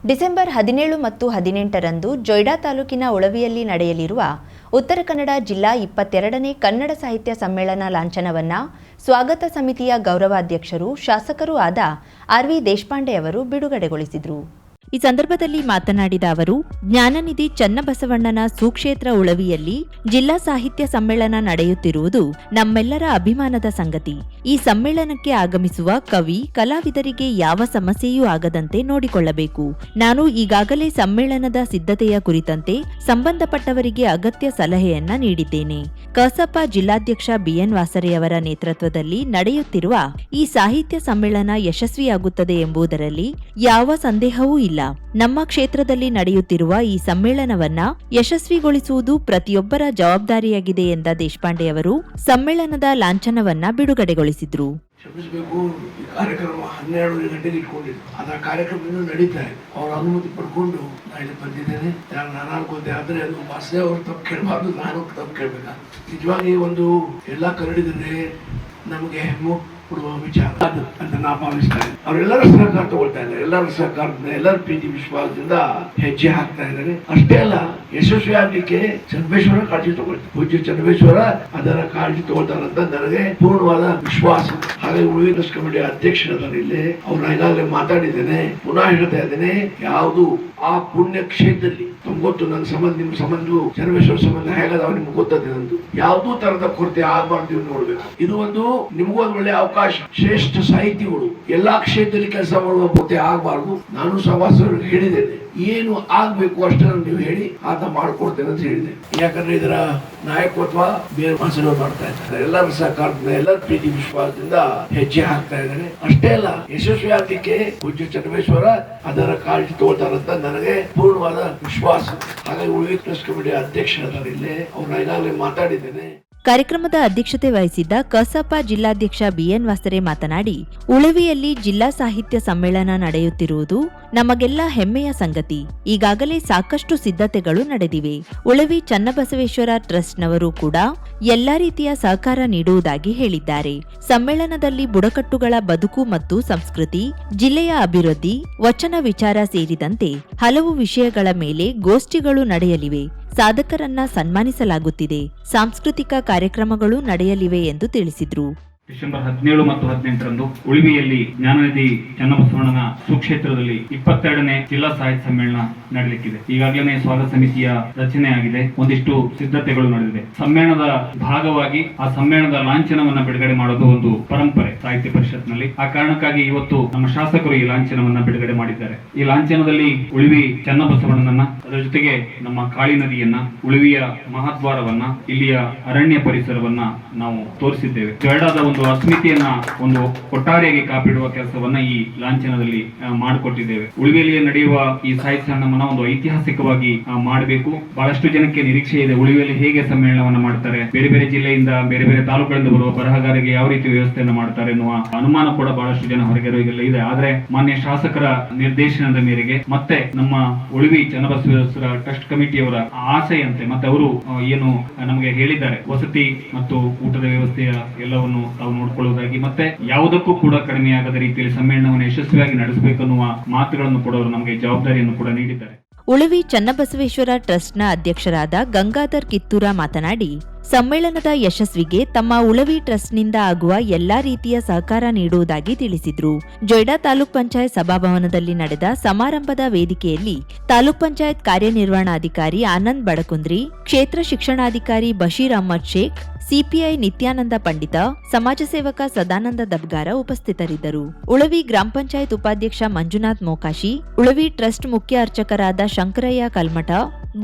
December 17 ಮತ್ತು 18ರಂದು ಜೊಯ್ಡಾ ತಾಲೂಕಿನ ಉಳವಿಯಲ್ಲಿ ನಡೆಯಲಿರುವ ಉತ್ತರ ಕನ್ನಡ ಜಿಲ್ಲಾ 22ನೇ ಕನ್ನಡ ಸಾಹಿತ್ಯ ಸಮ್ಮೇಳನ ಲಾಂಛನವನ್ನು ಸ್ವಾಗತ ಸಮಿತಿಯ ಗೌರವಾಧ್ಯಕ್ಷರು ಶಾಸಕರೂ ಆದ ಆರ್.ವಿ. ದೇಶಪಾಂಡೆ ಅವರು ಬಿಡುಗಡೆಗೊಳಿಸಿದರು. ಈ ಸಂದರ್ಭದಲ್ಲಿ ಮಾತನಾಡಿದ ಅವರು, ಜ್ಞಾನನಿಧಿ ಚನ್ನಬಸವಣ್ಣನ ಸುಕ್ಷೇತ್ರ ಉಳವಿಯಲ್ಲಿ ಜಿಲ್ಲಾ ಸಾಹಿತ್ಯ ಸಮ್ಮೇಳನ ನಡೆಯುತ್ತಿರುವುದು ನಮ್ಮೆಲ್ಲರ ಅಭಿಮಾನದ ಸಂಗತಿ. ಈ ಸಮ್ಮೇಳನಕ್ಕೆ ಆಗಮಿಸುವ ಕವಿ, ಕಲಾವಿದರಿಗೆ ಯಾವ ಸಮಸ್ಯೆಯೂ ಆಗದಂತೆ ನೋಡಿಕೊಳ್ಳಬೇಕು. ನಾನು ಈಗಾಗಲೇ ಸಮ್ಮೇಳನದ ಸಿದ್ಧತೆಯ ಕುರಿತಂತೆ ಸಂಬಂಧಪಟ್ಟವರಿಗೆ ಅಗತ್ಯ ಸಲಹೆಯನ್ನ ನೀಡಿದ್ದೇನೆ. ಕಸಾಪ ಜಿಲ್ಲಾಧ್ಯಕ್ಷ ಬಿಎನ್ ವಾಸರೆಯವರ ನೇತೃತ್ವದಲ್ಲಿ ನಡೆಯುತ್ತಿರುವ ಈ ಸಾಹಿತ್ಯ ಸಮ್ಮೇಳನ ಯಶಸ್ವಿಯಾಗುತ್ತದೆ ಎಂಬುದರಲ್ಲಿ ಯಾವ ಸಂದೇಹವೂ ಇಲ್ಲ. ನಮ್ಮ ಕ್ಷೇತ್ರದಲ್ಲಿ ನಡೆಯುತ್ತಿರುವ ಈ ಸಮ್ಮೇಳನವನ್ನ ಯಶಸ್ವಿಗೊಳಿಸುವುದು ಪ್ರತಿಯೊಬ್ಬರ ಜವಾಬ್ದಾರಿಯಾಗಿದೆ ಎಂದ ದೇಶಪಾಂಡೆ ಅವರು ಸಮ್ಮೇಳನದ ಲಾಂಛನವನ್ನ ಬಿಡುಗಡೆಗೊಳಿಸಿದ್ರು. ಕಾರ್ಯಕ್ರಮ 12 ಗಂಟೆಗೆ ಇಟ್ಕೊಂಡಿದ್ದು ಅದರ ಕಾರ್ಯಕ್ರಮ ನಡೀತಾ ಇದೆ. ಅವರ ಅನುಮತಿ ಪಡ್ಕೊಂಡು ನಾನು ಬಂದಿದ್ದೇನೆ. ನಾನು ಅನ್ಕೊಂಡೆ, ಆದ್ರೆ ಅದು ವಾಸನೆ ಅವರು ತಪ್ಪು ಕೇಳಬಾರ್ದು, ನಾನು ತಪ್ಪು ಕೇಳಬೇಕಾ. ನಿಜವಾಗಿ ಒಂದು ಎಲ್ಲ ಕನ್ನಡಿಗರೇ ನಮಗೆ ಕೊಡುವ ವಿಚಾರ ಅದು ಅಂತ ನಾ ಭಾವಿಸ್ತಾರೆ. ಅವರೆಲ್ಲರ ಸಹಕಾರ ತಗೊಳ್ತಾ ಇದ್ದಾರೆ. ಎಲ್ಲರ ಸಹಕಾರದಿಂದ, ಎಲ್ಲರ ಪ್ರೀತಿ ವಿಶ್ವಾಸದಿಂದ ಹೆಜ್ಜೆ ಹಾಕ್ತಾ ಇದ್ದಾರೆ. ಅಷ್ಟೇ ಅಲ್ಲ, ಯಶಸ್ವಿ ಆಗ್ಲಿಕ್ಕೆ ಚನ್ನಬಸವೇಶ್ವರ ಕಾಳಜಿ ತಗೊಳ್ತಾರೆ. ಪೂಜ್ಯ ಚನ್ನಬಸವೇಶ್ವರ ಅದರ ಕಾಳಜಿ ತಗೊಳ್ತಾರಂತ ನನಗೆ ಪೂರ್ಣವಾದ ವಿಶ್ವಾಸ. ಹಾಗಾಗಿ ಉಳಿವಿ ಟ್ರಸ್ಟ್ ಕಮಿಟಿ ಅಧ್ಯಕ್ಷರಾದ ಇಲ್ಲಿ ಅವ್ರನ್ನ ಈಗಾಗಲೇ ಮಾತಾಡಿದ್ದೇನೆ, ಪುನಃ ಹೇಳ್ತಾ ಇದ್ದೇನೆ. ಯಾವುದು ಆ ಪುಣ್ಯ ಕ್ಷೇತ್ರದಲ್ಲಿ ನಮ್ಗೆ ಗೊತ್ತು, ನನ್ನ ಸಂಬಂಧ, ನಿಮ್ಮ ಸಂಬಂಧ, ಚನ್ನಬಸವೇಶ್ವರ ಸಂಬಂಧ ಹೇಗದ ನಿಮ್ಗೆ ಗೊತ್ತದೆ. ನಂದು ಯಾವುದೂ ತರದ ಕೊರತೆ ಆಗಬಾರ್ದು ನೋಡ್ಬೇಕು. ಇದು ಒಂದು ನಿಮಗೊಂದು ಒಳ್ಳೆ ಅವಕಾಶ. ಶ್ರೇಷ್ಠ ಸಾಹಿತಿಗಳು ಎಲ್ಲಾ ಕ್ಷೇತ್ರದಲ್ಲಿ ಕೆಲಸ ಮಾಡುವ ಕೊರತೆ ಆಗಬಾರ್ದು. ನಾನು ಸಭಾಸದರಿಗೆ ಹೇಳಿದ್ದೇನೆ, ಏನು ಆಗ್ಬೇಕು ಅಷ್ಟನ್ನು ನೀವು ಹೇಳಿ ಆತ ಮಾಡ್ಕೊಡ್ತೇನೆ ಅಂತ ಹೇಳಿದೆ. ಯಾಕಂದ್ರೆ ಇದರ ನಾಯಕತ್ವ ಬೇರೆ ಮನಸ್ಸನ್ನು ಮಾಡ್ತಾ ಇದ್ದಾರೆ. ಎಲ್ಲರ ಸಹಕಾರದಿಂದ, ಎಲ್ಲರ ಪ್ರೀತಿ ವಿಶ್ವಾಸದಿಂದ ಹೆಜ್ಜೆ ಹಾಕ್ತಾ ಇದ್ದಾರೆ. ಅಷ್ಟೇ ಅಲ್ಲ, ಯಶಸ್ವಿ ಆಗ್ಲಿಕ್ಕೆ ಪೂಜ್ಯ ಚನ್ನಬಸವೇಶ್ವರ ಅದರ ಕಾಳಜಿ ತಗೊಳ್ತಾರಂತ ನನಗೆ ಪೂರ್ಣವಾದ ವಿಶ್ವಾಸ. ಹಾಗಾಗಿ ಉಳಿವಿ ಟ್ರಸ್ಟ್ ಕಮಿಟಿ ಅಧ್ಯಕ್ಷರಾದ ಇಲ್ಲಿ ಅವ್ರನ್ನ ಈಗಾಗಲೇ ಮಾತಾಡಿದ್ದೇನೆ. ಕಾರ್ಯಕ್ರಮದ ಅಧ್ಯಕ್ಷತೆ ವಹಿಸಿದ್ದ ಕಸಾಪ ಜಿಲ್ಲಾಧ್ಯಕ್ಷ ಬಿಎನ್ ವಾಸರೆ ಮಾತನಾಡಿ, ಉಳವಿಯಲ್ಲಿ ಜಿಲ್ಲಾ ಸಾಹಿತ್ಯ ಸಮ್ಮೇಳನ ನಡೆಯುತ್ತಿರುವುದು ನಮಗೆಲ್ಲ ಹೆಮ್ಮೆಯ ಸಂಗತಿ. ಈಗಾಗಲೇ ಸಾಕಷ್ಟು ಸಿದ್ಧತೆಗಳು ನಡೆದಿವೆ. ಉಳವಿ ಚನ್ನಬಸವೇಶ್ವರ ಟ್ರಸ್ಟ್ನವರು ಕೂಡ ಎಲ್ಲಾ ರೀತಿಯ ಸಹಕಾರ ನೀಡುವುದಾಗಿ ಹೇಳಿದ್ದಾರೆ. ಸಮ್ಮೇಳನದಲ್ಲಿ ಬುಡಕಟ್ಟುಗಳ ಬದುಕು ಮತ್ತು ಸಂಸ್ಕೃತಿ, ಜಿಲ್ಲೆಯ ಅಭಿವೃದ್ಧಿ, ವಚನ ವಿಚಾರ ಸೇರಿದಂತೆ ಹಲವು ವಿಷಯಗಳ ಮೇಲೆ ಗೋಷ್ಠಿಗಳು ನಡೆಯಲಿವೆ. ಸಾಧಕರನ್ನ ಸನ್ಮಾನಿಸಲಾಗುತ್ತಿದೆ. ಸಾಂಸ್ಕೃತಿಕ ಕಾರ್ಯಕ್ರಮಗಳು ನಡೆಯಲಿವೆ ಎಂದು ತಿಳಿಸಿದ್ರು. ಡಿಸೆಂಬರ್ 17 ಮತ್ತು 18ರಂದು ಉಳಿವಿಯಲ್ಲಿ ಜ್ಞಾನನಿಧಿ ಚನ್ನಬಸವಣ್ಣನ ಸುಕ್ಷೇತ್ರದಲ್ಲಿ 22ನೇ ಜಿಲ್ಲಾ ಸಾಹಿತ್ಯ ಸಮ್ಮೇಳನ ನಡೆಯಲಿಕ್ಕಿದೆ. ಈಗಾಗಲೇ ಸ್ವಾಗತ ಸಮಿತಿಯ ರಚನೆ ಆಗಿದೆ. ಒಂದಿಷ್ಟು ಸಿದ್ಧತೆಗಳು ನಡೆದಿದೆ. ಸಮ್ಮೇಳನದ ಭಾಗವಾಗಿ ಆ ಸಮ್ಮೇಳನದ ಲಾಂಛನವನ್ನ ಬಿಡುಗಡೆ ಮಾಡೋದು ಒಂದು ಪರಂಪರೆ ಸಾಹಿತ್ಯ ಪರಿಷತ್ನಲ್ಲಿ. ಆ ಕಾರಣಕ್ಕಾಗಿ ಇವತ್ತು ನಮ್ಮ ಶಾಸಕರು ಈ ಲಾಂಛನವನ್ನ ಬಿಡುಗಡೆ ಮಾಡಿದ್ದಾರೆ. ಈ ಲಾಂಛನದಲ್ಲಿ ಉಳಿವಿ ಚನ್ನಬಸವಣ್ಣನನ್ನ, ಅದರ ಜೊತೆಗೆ ನಮ್ಮ ಕಾಳಿ ನದಿಯನ್ನ, ಉಳಿವಿಯ ಮಹಾದ್ವಾರವನ್ನ, ಇಲ್ಲಿಯ ಅರಣ್ಯ ಪರಿಸರವನ್ನ ನಾವು ತೋರಿಸಿದ್ದೇವೆ. ಜೊಯ್ಡಾದ ಒಂದು ಅಸ್ಮಿತೆಯನ್ನ ಒಂದು ಒಟ್ಟಾರೆಯಾಗಿ ಕಾಪಿಡುವ ಕೆಲಸವನ್ನ ಈ ಲಾಂಛನದಲ್ಲಿ ಮಾಡಿಕೊಟ್ಟಿದ್ದೇವೆ. ಉಳಿವಿಯಲ್ಲಿ ನಡೆಯುವ ಈ ಸಾಹಿತ್ಯ ಸಮ್ಮೇಳನವನ್ನ ಒಂದು ಐತಿಹಾಸಿಕವಾಗಿ ಮಾಡಬೇಕು. ಬಹಳಷ್ಟು ಜನಕ್ಕೆ ನಿರೀಕ್ಷೆ ಇದೆ, ಉಳಿವಿಯಲ್ಲಿ ಹೇಗೆ ಸಮ್ಮೇಳನವನ್ನ ಮಾಡ್ತಾರೆ, ಬೇರೆ ಬೇರೆ ಜಿಲ್ಲೆಯಿಂದ, ಬೇರೆ ಬೇರೆ ತಾಲೂಕುಗಳಿಂದ ಬರುವ ಬರಹಗಾರರಿಗೆ ಯಾವ ರೀತಿ ವ್ಯವಸ್ಥೆಯನ್ನು ಮಾಡ್ತಾರೆ ಎನ್ನುವ ಅನುಮಾನ ಕೂಡ ಬಹಳಷ್ಟು ಜನ ಹೊರಗಿರೋರಿಗೆಲ್ಲ ಇದೆ. ಆದ್ರೆ ಮಾನ್ಯ ಶಾಸಕರ ನಿರ್ದೇಶನದ ಮೇರೆಗೆ ಮತ್ತೆ ನಮ್ಮ ಉಳಿವಿ ಚನ್ನಬಸವೇಶ್ವರ ಟ್ರಸ್ಟ್ ಕಮಿಟಿಯವರ ಆಸೆಯಂತೆ ಮತ್ತೆ ಅವರು ಏನು ನಮಗೆ ಹೇಳಿದ್ದಾರೆ, ವಸತಿ ಮತ್ತು ಊಟದ ವ್ಯವಸ್ಥೆಯ ಎಲ್ಲವನ್ನು ತಾವು ನೋಡಿಕೊಳ್ಳುವುದಾಗಿ, ಮತ್ತೆ ಯಾವುದಕ್ಕೂ ಕೂಡ ಕಡಿಮೆಯಾಗದ ರೀತಿಯಲ್ಲಿ ಸಮ್ಮೇಳನವನ್ನು ಯಶಸ್ವಿಯಾಗಿ ನಡೆಸಬೇಕನ್ನುವ ಮಾತುಗಳನ್ನು ಕೂಡ ಅವರು ನಮಗೆ ಜವಾಬ್ದಾರಿಯನ್ನು ಕೂಡ ನೀಡಿದ್ದಾರೆ. ಉಳವಿ ಚನ್ನಬಸವೇಶ್ವರ ಟ್ರಸ್ಟ್ನ ಅಧ್ಯಕ್ಷರಾದ ಗಂಗಾಧರ್ ಕಿತ್ತೂರ ಮಾತನಾಡಿ, ಸಮ್ಮೇಳನದ ಯಶಸ್ವಿಗೆ ತಮ್ಮ ಉಳವಿ ಟ್ರಸ್ಟ್ನಿಂದ ಆಗುವ ಎಲ್ಲಾ ರೀತಿಯ ಸಹಕಾರ ನೀಡುವುದಾಗಿ ತಿಳಿಸಿದ್ರು. ಜೊಯ್ಡಾ ತಾಲೂಕ್ ಪಂಚಾಯತ್ ಸಭಾಭವನದಲ್ಲಿ ನಡೆದ ಸಮಾರಂಭದ ವೇದಿಕೆಯಲ್ಲಿ ತಾಲೂಕ್ ಪಂಚಾಯತ್ ಕಾರ್ಯನಿರ್ವಹಣಾಧಿಕಾರಿ ಆನಂದ್ ಬಡಕುಂದ್ರಿ, ಕ್ಷೇತ್ರ ಶಿಕ್ಷಣಾಧಿಕಾರಿ ಬಶೀರ್ ಅಹ್ಮದ್ ಶೇಖ್, ಸಿಪಿಐ ನಿತ್ಯಾನಂದ ಪಂಡಿತ, ಸಮಾಜ ಸೇವಕ ಸದಾನಂದ ದಬ್ಗಾರ ಉಪಸ್ಥಿತರಿದ್ದರು. ಉಳವಿ ಗ್ರಾಮ ಪಂಚಾಯತ್ ಉಪಾಧ್ಯಕ್ಷ ಮಂಜುನಾಥ್ ಮೋಕಾಶಿ, ಉಳವಿ ಟ್ರಸ್ಟ್ ಮುಖ್ಯ ಅರ್ಚಕರಾದ ಶಂಕರಯ್ಯ ಕಲ್ಮಠ,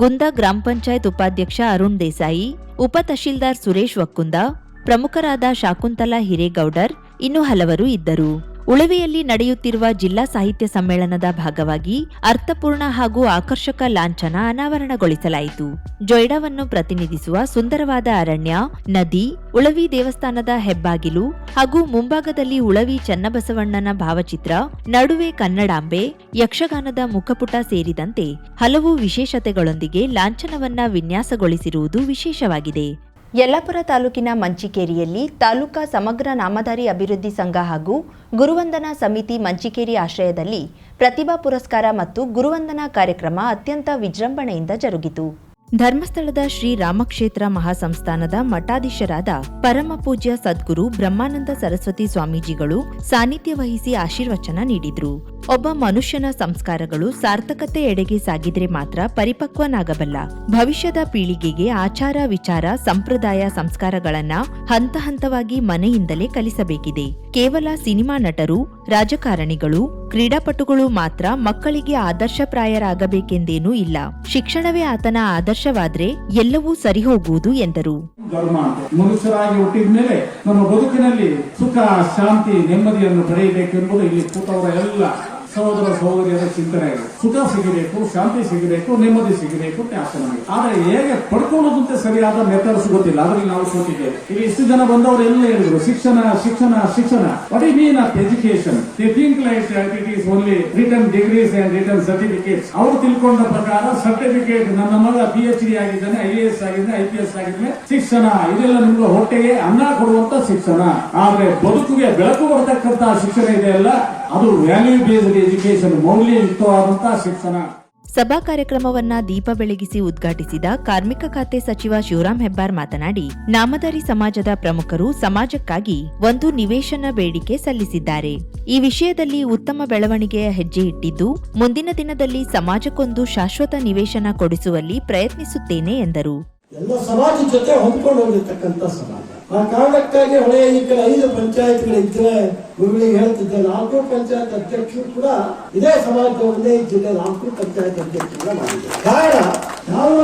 ಗುಂದ ಗ್ರಾಮ ಪಂಚಾಯತ್ ಉಪಾಧ್ಯಕ್ಷ ಅರುಣ್ ದೇಸಾಯಿ, ಉಪ ತಹಶೀಲ್ದಾರ್ ಸುರೇಶ್ ವಕ್ಕುಂದ, ಪ್ರಮುಖರಾದ ಶಾಕುಂತಲಾ ಹಿರೇಗೌಡರ್ ಇನ್ನು ಹಲವರು ಇದ್ದರು. ಉಳವಿಯಲ್ಲಿ ನಡೆಯುತ್ತಿರುವ ಜಿಲ್ಲಾ ಸಾಹಿತ್ಯ ಸಮ್ಮೇಳನದ ಭಾಗವಾಗಿ ಅರ್ಥಪೂರ್ಣ ಹಾಗೂ ಆಕರ್ಷಕ ಲಾಂಛನ ಅನಾವರಣಗೊಳಿಸಲಾಯಿತು. ಜೊಯ್ಡಾವನ್ನು ಪ್ರತಿನಿಧಿಸುವ ಸುಂದರವಾದ ಅರಣ್ಯ, ನದಿ, ಉಳವಿ ದೇವಸ್ಥಾನದ ಹೆಬ್ಬಾಗಿಲು ಹಾಗೂ ಮುಂಭಾಗದಲ್ಲಿ ಉಳವಿ ಚನ್ನಬಸವಣ್ಣನ ಭಾವಚಿತ್ರ, ನಡುವೆ ಕನ್ನಡಾಂಬೆ, ಯಕ್ಷಗಾನದ ಮುಖಪುಟ ಸೇರಿದಂತೆ ಹಲವು ವಿಶೇಷತೆಗಳೊಂದಿಗೆ ಲಾಂಛನವನ್ನ ವಿನ್ಯಾಸಗೊಳಿಸಿರುವುದು ವಿಶೇಷವಾಗಿದೆ. ಯಲ್ಲಾಪುರ ತಾಲೂಕಿನ ಮಂಚಿಕೇರಿಯಲ್ಲಿ ತಾಲೂಕಾ ಸಮಗ್ರ ನಾಮಧಾರಿ ಅಭಿವೃದ್ಧಿ ಸಂಘ ಹಾಗೂ ಗುರುವಂದನಾ ಸಮಿತಿ ಮಂಚಿಕೇರಿ ಆಶ್ರಯದಲ್ಲಿ ಪ್ರತಿಭಾ ಪುರಸ್ಕಾರ ಮತ್ತು ಗುರುವಂದನಾ ಕಾರ್ಯಕ್ರಮ ಅತ್ಯಂತ ವಿಜೃಂಭಣೆಯಿಂದ ಜರುಗಿತು. ಧರ್ಮಸ್ಥಳದ ಶ್ರೀ ರಾಮಕ್ಷೇತ್ರ ಮಹಾಸಂಸ್ಥಾನದ ಮಠಾಧೀಶರಾದ ಪರಮ ಪೂಜ್ಯ ಸದ್ಗುರು ಬ್ರಹ್ಮಾನಂದ ಸರಸ್ವತಿ ಸ್ವಾಮೀಜಿಗಳು ಸಾನ್ನಿಧ್ಯ ವಹಿಸಿ ಆಶೀರ್ವಚನ ನೀಡಿದ್ರು. ಒಬ್ಬ ಮನುಷ್ಯನ ಸಂಸ್ಕಾರಗಳು ಸಾರ್ಥಕತೆ ಎಡೆಗೆ ಸಾಗಿದ್ರೆ ಮಾತ್ರ ಪರಿಪಕ್ವನಾಗಬಲ್ಲ. ಭವಿಷ್ಯದ ಪೀಳಿಗೆಗೆ ಆಚಾರ ವಿಚಾರ ಸಂಪ್ರದಾಯ ಸಂಸ್ಕಾರಗಳನ್ನ ಹಂತ ಹಂತವಾಗಿ ಮನೆಯಿಂದಲೇ ಕಲಿಸಬೇಕಿದೆ. ಕೇವಲ ಸಿನಿಮಾ ನಟರು, ರಾಜಕಾರಣಿಗಳು, ಕ್ರೀಡಾಪಟುಗಳು ಮಾತ್ರ ಮಕ್ಕಳಿಗೆ ಆದರ್ಶಪ್ರಾಯರಾಗಬೇಕೆಂದೇನೂ ಇಲ್ಲ. ಶಿಕ್ಷಣವೇ ಆತನ ಆದರ್ಶವಾದ್ರೆ ಎಲ್ಲವೂ ಸರಿಹೋಗುವುದು ಎಂದರು. ಧರ್ಮ ಮನುಷ್ಯರಾಗಿ ಹುಟ್ಟಿದ ಮೇಲೆ ನಮ್ಮ ಬದುಕಿನಲ್ಲಿ ಸುಖ, ಶಾಂತಿ, ನೆಮ್ಮದಿಯನ್ನು ಪಡೆಯಬೇಕೆಂಬುದು ಇಲ್ಲಿ ಕೂತವರ ಎಲ್ಲ ಸಹೋದರ ಸಹೋದರಿಯರ ಚಿಂತನೆ ಇದೆ. ಸುಖ ಸಿಗಬೇಕು, ಶಾಂತಿ ಸಿಗಬೇಕು, ನೆಮ್ಮದಿ ಸಿಗಬೇಕು ಅಂತ ಆಸೆ ನಮಗೆ. ಆದ್ರೆ ಹೇಗೆ ಪಡ್ಕೊಳ್ಳೋದಂತೆ ಸರಿಯಾದ ಮೆಥಡ್ಸ್ ಗೊತ್ತಿಲ್ಲ. ಅದ್ರಲ್ಲಿ ನಾವು ಕೂತಿದ್ದೇವೆ. ಇಲ್ಲಿ ಇಷ್ಟು ಜನ ಬಂದವರೆಲ್ಲ ಹೇಳಿದ್ರು ಶಿಕ್ಷಣ ಶಿಕ್ಷಣ ಶಿಕ್ಷಣ. What is mean of education? They think like it is only return degrees and return certificates. ಅವರು ತಿಳ್ಕೊಂಡ ಪ್ರಕಾರ ಸರ್ಟಿಫಿಕೇಟ್, ನನ್ನ ಮಗ PhD ಆಗಿದ್ದಾನೆ, IAS ಆಗಿದ್ದಾನೆ, IPS ಆಗಿದ್ದಾನೆ, ಶಿಕ್ಷಣ ಇದೆಲ್ಲ ನಿಮ್ಗೆ ಹೊಟ್ಟೆಗೆ ಅನ್ನ ಕೊಡುವಂತ ಶಿಕ್ಷಣ. ಆದ್ರೆ ಬದುಕಿಗೆ ಬೆಳಕು ಕೊಡತಕ್ಕಂತ ಶಿಕ್ಷಣ ಇದೆಯಲ್ಲ, ಅದು ವ್ಯಾಲ್ಯೂ ಬೇಸ್ಡ್ ಎಜುಕೇಶನ್, ಮೌಲ್ಯಯುಕ್ತವಾದಂತಹ ಶಿಕ್ಷಣ. ಸಭಾ ಕಾರ್ಯಕ್ರಮವನ್ನ ದೀಪ ಬೆಳಗಿಸಿ ಉದ್ಘಾಟಿಸಿದ ಕಾರ್ಮಿಕ ಖಾತೆ ಸಚಿವ ಶಿವರಾಂ ಹೆಬ್ಬಾರ್ ಮಾತನಾಡಿ, ನಾಮಧಾರಿ ಸಮಾಜದ ಪ್ರಮುಖರು ಸಮಾಜಕ್ಕಾಗಿ ಒಂದು ನಿವೇಶನ ಬೇಡಿಕೆ ಸಲ್ಲಿಸಿದ್ದಾರೆ. ಈ ವಿಷಯದಲ್ಲಿ ಉತ್ತಮ ಬೆಳವಣಿಗೆಯ ಹೆಜ್ಜೆ ಇಟ್ಟಿದ್ದು, ಮುಂದಿನ ದಿನದಲ್ಲಿ ಸಮಾಜಕ್ಕೊಂದು ಶಾಶ್ವತ ನಿವೇಶನ ಕೊಡಿಸುವಲ್ಲಿ ಪ್ರಯತ್ನಿಸುತ್ತೇನೆ ಎಂದರು. ಎಲ್ಲ ಸಮಾಜದ ಜೊತೆ ಹೊಂದ್ಕೊಂಡು ಹೋಗಿರ್ತಕ್ಕಂಥ ಸಮಾಜ. ಆ ಕಾರಣಕ್ಕಾಗಿ ಹಳೆಯ ಈ ಕಡೆ 5 ಪಂಚಾಯತ್ಗಳಿದ್ರೆ ಗುರುಗಳಿಗೆ ಹೇಳ್ತಿದ್ದೆ, 4 ಪಂಚಾಯತ್ ಅಧ್ಯಕ್ಷರು ಕೂಡ ಇದೇ ಸಮಾಜದ ಒಂದೇ ಜಿಲ್ಲೆ 4 ಪಂಚಾಯತ್ ಅಧ್ಯಕ್ಷರು ಮಾಡಿದ್ದಾರೆ. ಕಾರಣ ನಾವು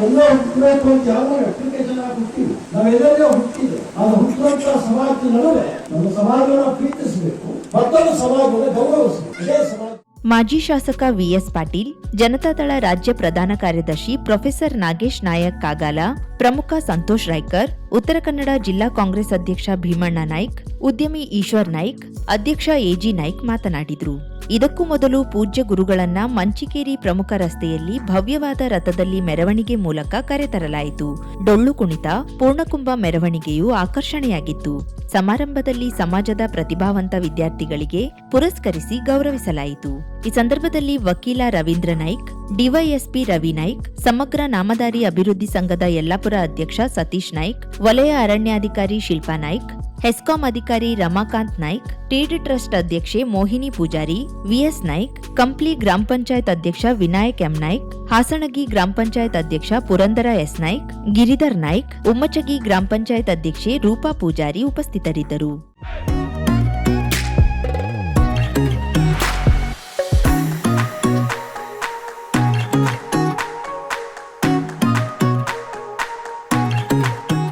ಎಲ್ಲ ಹುಟ್ಟಬೇಕು ಅಂತ ಯಾವ ಅಪ್ಲಿಕೇಶನ್ ಆಗಿ ಹುಟ್ಟಿವಿ, ನಾವೆಲ್ಲರೂ ಹುಟ್ಟಿದೆ. ಅದು ಹುಟ್ಟುವಂತ ಸಮಾಜದ ನಡುವೆ ನಮ್ಮ ಸಮಾಜವನ್ನು ಪ್ರೀತಿಸಬೇಕು, ಮತ್ತೊಂದು ಸಮಾಜವನ್ನು ಗೌರವಿಸಬೇಕು. ಇದೇ ಸಮಾಜ. ಮಾಜಿ ಶಾಸಕ VS ಪಾಟೀಲ್, ಜನತಾದಳ ರಾಜ್ಯ ಪ್ರಧಾನ ಕಾರ್ಯದರ್ಶಿ ಪ್ರೊಫೆಸರ್ ನಾಗೇಶ್ ನಾಯಕ್ ಕಾಗಾಲ, ಪ್ರಮುಖ ಸಂತೋಷ್ ರಾಯ್ಕರ್, ಉತ್ತರ ಕನ್ನಡ ಜಿಲ್ಲಾ ಕಾಂಗ್ರೆಸ್ ಅಧ್ಯಕ್ಷ ಭೀಮಣ್ಣ ನಾಯ್ಕ್, ಉದ್ಯಮಿ ಈಶ್ವರ್ ನಾಯ್ಕ್, ಅಧ್ಯಕ್ಷ AG ನಾಯ್ಕ್ ಮಾತನಾಡಿದರು. ಇದಕ್ಕೂ ಮೊದಲು ಪೂಜ್ಯ ಗುರುಗಳನ್ನ ಮಂಚಿಕೇರಿ ಪ್ರಮುಖ ರಸ್ತೆಯಲ್ಲಿ ಭವ್ಯವಾದ ರಥದಲ್ಲಿ ಮೆರವಣಿಗೆ ಮೂಲಕ ಕರೆತರಲಾಯಿತು. ಡೊಳ್ಳು ಕುಣಿತ, ಪೂರ್ಣಕುಂಭ ಮೆರವಣಿಗೆಯು ಆಕರ್ಷಣೆಯಾಗಿತ್ತು. ಸಮಾರಂಭದಲ್ಲಿ ಸಮಾಜದ ಪ್ರತಿಭಾವಂತ ವಿದ್ಯಾರ್ಥಿಗಳಿಗೆ ಪುರಸ್ಕರಿಸಿ ಗೌರವಿಸಲಾಯಿತು. ಈ ಸಂದರ್ಭದಲ್ಲಿ ವಕೀಲ ರವೀಂದ್ರ ನಾಯ್ಕ್, DYSP ರವಿ ನಾಯ್ಕ್, ಸಮಗ್ರ ನಾಮಧಾರಿ ಅಭಿವೃದ್ಧಿ ಸಂಘದ ಯಲ್ಲಾಪುರ ಅಧ್ಯಕ್ಷ ಸತೀಶ್ ನಾಯ್ಕ್, ವಲಯ ಅರಣ್ಯಾಧಿಕಾರಿ ಶಿಲ್ಪಾ ನಾಯ್ಕ್, ಹೆಸ್ಕಾಂ ಅಧಿಕಾರಿ ರಮಾಕಾಂತ್ ನಾಯ್ಕ್, ಟೀಡ್ ಟ್ರಸ್ಟ್ ಅಧ್ಯಕ್ಷೆ ಮೋಹಿನಿ ಪೂಜಾರಿ, VS ನಾಯ್ಕ್, ಕಂಪ್ಲಿ ಗ್ರಾಮ ಪಂಚಾಯತ್ ಅಧ್ಯಕ್ಷ ವಿನಾಯಕ್ M ನಾಯ್ಕ್, ಹಾಸಣಗಿ ಗ್ರಾಮ ಪಂಚಾಯತ್ ಅಧ್ಯಕ್ಷ ಪುರಂದರ S ನಾಯ್ಕ್, ಗಿರಿಧರ್ ನಾಯ್ಕ್, ಉಮ್ಮಚಗಿ ಗ್ರಾಮ ಪಂಚಾಯತ್ ಅಧ್ಯಕ್ಷೆ ರೂಪಾ ಪೂಜಾರಿ ಉಪಸ್ಥಿತರಿದ್ದರು.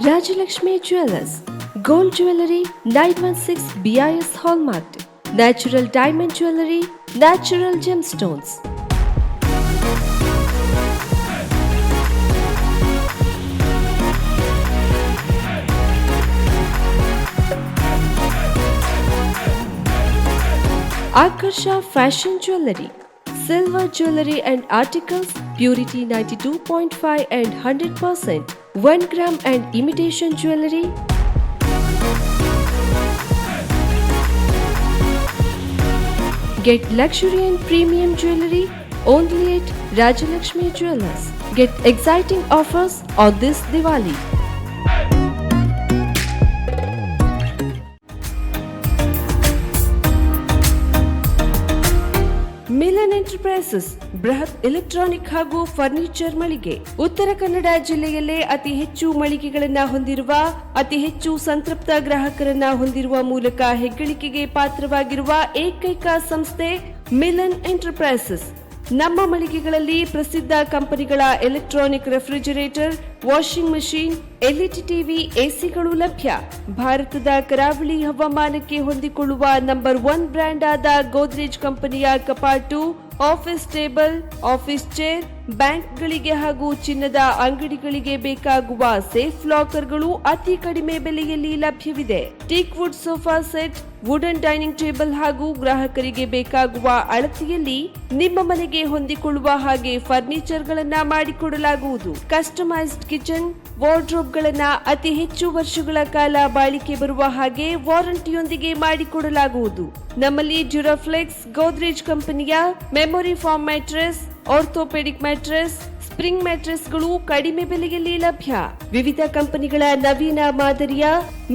Rajalakshmi Jewelers, Gold Jewelry, 916 BIS Hallmark, Natural Diamond Jewelry, Natural Gemstones. Akarsha Fashion Jewelry, Silver Jewelry and Articles, Purity 92.5 and 100%, 1 gram and imitation jewelry. Get luxury and premium jewelry only at Rajalakshmi Jewelers. Get exciting offers on this Diwali. Milan enterprises ಬೃಹತ್ electronic ಹಾಗೂ furniture ಮಳಿಗೆ. ಉತ್ತರ ಕನ್ನಡ ಜಿಲ್ಲೆಯಲ್ಲೇ ಅತಿ ಹೆಚ್ಚು ಮಳಿಗೆಗಳನ್ನ ಹೊಂದಿರುವ, ಅತಿ ಹೆಚ್ಚು ಸಂತೃಪ್ತ ಗ್ರಾಹಕರನ್ನ ಹೊಂದಿರುವ ಮೂಲಕ ಹೆಗ್ಗಳಿಕೆಗೆ ಪಾತ್ರವಾಗಿರುವ ಏಕೈಕ ಸಂಸ್ಥೆ ಮಿಲನ್ ಎಂಟರ್ಪ್ರೈಸಸ್. ನಮ್ಮ ಮಳಿಗೆಗಳಲ್ಲಿ ಪ್ರಸಿದ್ಧ ಕಂಪನಿಗಳ electronic refrigerator, washing machine, LED TV, ACಗಳು ಲಭ್ಯ. ಭಾರತದ ಕರಾವಳಿ ಹವಾಮಾನಕ್ಕೆ ಹೊಂದಿಕೊಳ್ಳುವ ನಂಬರ್ 1 ಬ್ರ್ಯಾಂಡ್ ಆದ ಗೋದ್ರೇಜ್ ಕಂಪನಿಯ ಕಪಾಟು, ಆಫೀಸ್ ಟೇಬಲ್, ಆಫೀಸ್ ಚೇರ್, ಬ್ಯಾಂಕ್ಗಳಿಗೆ ಹಾಗೂ ಚಿನ್ನದ ಅಂಗಡಿಗಳಿಗೆ ಬೇಕಾಗುವ ಸೇಫ್ ಲಾಕರ್ಗಳು ಅತಿ ಕಡಿಮೆ ಬೆಲೆಯಲ್ಲಿ ಲಭ್ಯವಿದೆ. Teak wood sofa set, wooden dining table ಹಾಗೂ ಗ್ರಾಹಕರಿಗೆ ಬೇಕಾಗುವ ಅಳತೆಯಲ್ಲಿ ನಿಮ್ಮ ಮನೆಗೆ ಹೊಂದಿಕೊಳ್ಳುವ ಹಾಗೆ ಫರ್ನಿಚರ್ ಗಳನ್ನ ಮಾಡಿಕೊಡಲಾಗುವುದು. ಕಸ್ಟಮೈಸ್ಡ್ ಕಿಚನ್, ವಾರ್ಡ್ರೋಬ್ಗಳನ್ನ ಅತಿ ಹೆಚ್ಚು ವರ್ಷಗಳ ಕಾಲ ಬಾಳಿಕೆ ಬರುವ ಹಾಗೆ ವಾರಂಟಿಯೊಂದಿಗೆ ಮಾಡಿಕೊಡಲಾಗುವುದು. ನಮ್ಮಲ್ಲಿ ಡ್ಯೂರಾಫ್ಲೆಕ್ಸ್, ಗೋದ್ರೇಜ್ ಕಂಪನಿಯ memory foam mattress, orthopaedic mattress, spring ಮ್ಯಾಟ್ರೆಸ್ಗಳು ಕಡಿಮೆ ಬೆಲೆಯಲ್ಲಿ ಲಭ್ಯ. ವಿವಿಧ ಕಂಪನಿಗಳ ನವೀನ ಮಾದರಿಯ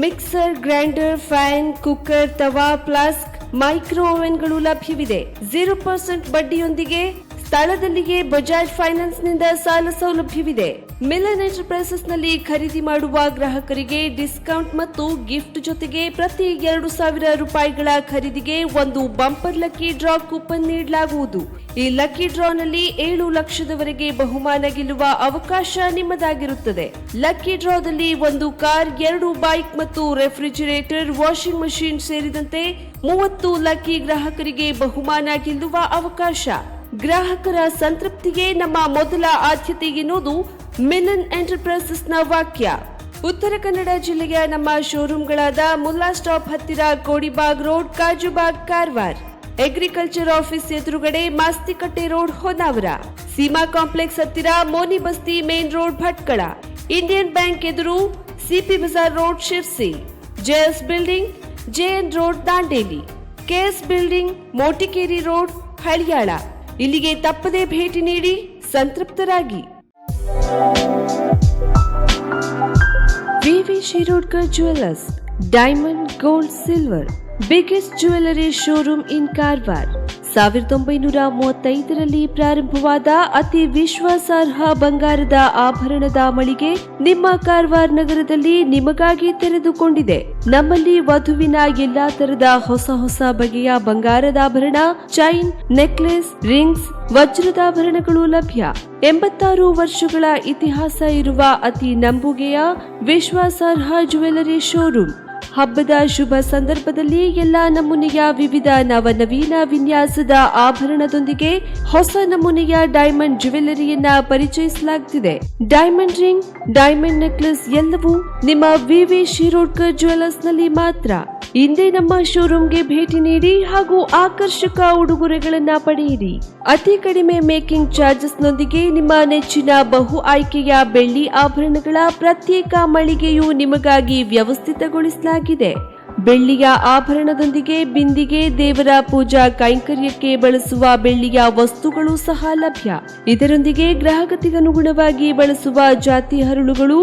ಮಿಕ್ಸರ್, ಗ್ರೈಂಡರ್, ಫ್ಯಾನ್, ಕುಕ್ಕರ್, ತವಾ, ಫ್ಲಾಸ್ಕ್, ಮೈಕ್ರೋ ಓವೆನ್ಗಳು ಲಭ್ಯವಿದೆ. 0% ಬಡ್ಡಿಯೊಂದಿಗೆ ಸ್ಥಳದಲ್ಲಿಯೇ ಬಜಾಜ್ ಫೈನಾನ್ಸ್ ನಿಂದ ಸಾಲ ಸೌಲಭ್ಯವಿದೆ. ಮಿಲನ್ ಎಂಟರ್ಪ್ರೈಸಸ್ ನಲ್ಲಿ ಖರೀದಿ ಮಾಡುವ ಗ್ರಾಹಕರಿಗೆ ಡಿಸ್ಕೌಂಟ್ ಮತ್ತು ಗಿಫ್ಟ್ ಜೊತೆಗೆ ಪ್ರತಿ 2,000 ರೂಪಾಯಿಗಳ ಖರೀದಿಗೆ ಒಂದು ಬಂಪರ್ ಲಕ್ಕಿ ಡ್ರಾ ಕೂಪನ್ ನೀಡಲಾಗುವುದು. ಈ ಲಕ್ಕಿ ಡ್ರಾನಲ್ಲಿ 7 ಲಕ್ಷದವರೆಗೆ ಬಹುಮಾನ ಗೆಲ್ಲುವ ಅವಕಾಶ ನಿಮ್ಮದಾಗಿರುತ್ತದೆ. ಲಕ್ಕಿ ಡ್ರಾದಲ್ಲಿ 1 ಕಾರ್, 2 ಬೈಕ್ ಮತ್ತು ರೆಫ್ರಿಜಿರೇಟರ್, ವಾಷಿಂಗ್ ಮಷಿನ್ ಸೇರಿದಂತೆ 30 ಲಕ್ಕಿ ಗ್ರಾಹಕರಿಗೆ ಬಹುಮಾನ ಗೆಲ್ಲುವ ಅವಕಾಶ. ಗ್ರಾಹಕರ ಸಂತೃಪ್ತಿಗೆ ನಮ್ಮ ಮೊದಲ ಆದ್ಯತೆ ಎನ್ನುವುದು ಮಿಲನ್ ಎಂಟರ್ಪ್ರೈಸಸ್ನ ವಾಕ್ಯ. ಉತ್ತರ ಕನ್ನಡ ಜಿಲ್ಲೆಯ ನಮ್ಮ ಶೋರೂಮ್ಗಳಾದ ಮುಲ್ಲಾ ಸ್ಟಾಪ್ ಹತ್ತಿರ Kodibag road, Kajubag, Karwar, agriculture office ಎದುರುಗಡೆ ಮಾಸ್ತಿಕಟ್ಟೆ ರೋಡ್, ಹೊನ್ನಾವರ, ಸೀಮಾ ಕಾಂಪ್ಲೆಕ್ಸ್ ಹತ್ತಿರ Moni Basti main road, Bhatkal, Indian bank ಎದುರು CP Bazar road, Sirsi, JS building, JN road, Dandeli, KS building, Motikeri road, Haliyal. ಇಲ್ಲಿಗೆ ತಪ್ಪದೇ ಭೇಟಿ ನೀಡಿ ಸಂತೃಪ್ತರಾಗಿ. VV Shirodkar jewellers, diamond, gold, silver, biggest jewellery showroom in Karwar. 1935ರಲ್ಲಿ ಪ್ರಾರಂಭವಾದ ಅತಿ ವಿಶ್ವಾಸಾರ್ಹ ಬಂಗಾರದ ಆಭರಣದ ಮಳಿಗೆ ನಿಮ್ಮ ಕಾರವಾರ ನಗರದಲ್ಲಿ ನಿಮಗಾಗಿ ತೆರೆದುಕೊಂಡಿದೆ. ನಮ್ಮಲ್ಲಿ ವಧುವಿನ ಎಲ್ಲಾ ತರದ ಹೊಸ ಬಗೆಯ ಬಂಗಾರದಾಭರಣ, ಚೈನ್, ನೆಕ್ಲೆಸ್, ರಿಂಗ್ಸ್, ವಜ್ರದಾಭರಣಗಳು ಲಭ್ಯ. 86 ವರ್ಷಗಳ ಇತಿಹಾಸ ಇರುವ ಅತಿ ನಂಬುಗೆಯ ವಿಶ್ವಾಸಾರ್ಹ ಜ್ಯುವೆಲ್ಲರಿ ಶೋರೂಮ್. ಹಬ್ಬದ ಶುಭ ಸಂದರ್ಭದಲ್ಲಿ ಎಲ್ಲಾ ನಮೂನೆಯ ವಿವಿಧ ನವನವೀನ ವಿನ್ಯಾಸದ ಆಭರಣದೊಂದಿಗೆ ಹೊಸ ನಮೂನೆಯ ಡೈಮಂಡ್ ಜ್ಯುವೆಲ್ಲರಿಯನ್ನ ಪರಿಚಯಿಸಲಾಗುತ್ತಿದೆ. ಡೈಮಂಡ್ ರಿಂಗ್, ಡೈಮಂಡ್ ನೆಕ್ಲೆಸ್ ಎಲ್ಲವೂ ನಿಮ್ಮ ವಿವಿ ಶಿರೋಡ್ಕರ್ ಜ್ಯುವೆಲ್ಲರ್ಸ್ ನಲ್ಲಿ ಮಾತ್ರ. ಇಂದೇ ನಮ್ಮ ಶೋರೂಮ್ಗೆ ಭೇಟಿ ನೀಡಿ ಹಾಗೂ ಆಕರ್ಷಕ ಉಡುಗೊರೆಗಳನ್ನ ಪಡೆಯಿರಿ. ಅತಿ ಕಡಿಮೆ ಮೇಕಿಂಗ್ ಚಾರ್ಜಸ್ ನೊಂದಿಗೆ ನಿಮ್ಮ ನೆಚ್ಚಿನ ಬಹು ಆಯ್ಕೆಯ ಬೆಳ್ಳಿ ಆಭರಣಗಳ ಪ್ರತ್ಯೇಕ ಮಳಿಗೆಯು ನಿಮಗಾಗಿ ವ್ಯವಸ್ಥಿತಗೊಳಿಸಲಾಗಿದೆ. ಬೆಳ್ಳಿಯ ಆಭರಣದೊಂದಿಗೆ ಬಿಂದಿಗೆ, ದೇವರ ಪೂಜಾ ಕೈಂಕರ್ಯಕ್ಕೆ ಬಳಸುವ ಬೆಳ್ಳಿಯ ವಸ್ತುಗಳು ಸಹ ಲಭ್ಯ. ಇದರೊಂದಿಗೆ ಗ್ರಾಹಕತೆಗನುಗುಣವಾಗಿ ಬಳಸುವ ಜಾತಿ ಹರಳುಗಳು,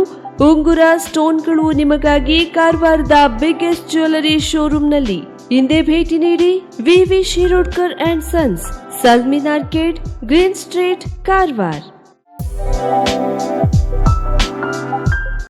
ಉಂಗುರ, ಸ್ಟೋನ್ಗಳು ನಿಮಗಾಗಿ ಕಾರವಾರದ ಬಿಗ್ಗೆಸ್ಟ್ ಜ್ಯುವೆಲ್ಲರಿ ಶೋರೂಮ್ನಲ್ಲಿ. ಹಿಂದೆ ಭೇಟಿ ನೀಡಿ. ವಿವಿ Shirodkar and sons, ಸಲ್ಮಿನ್ arcade, green street, Karwar.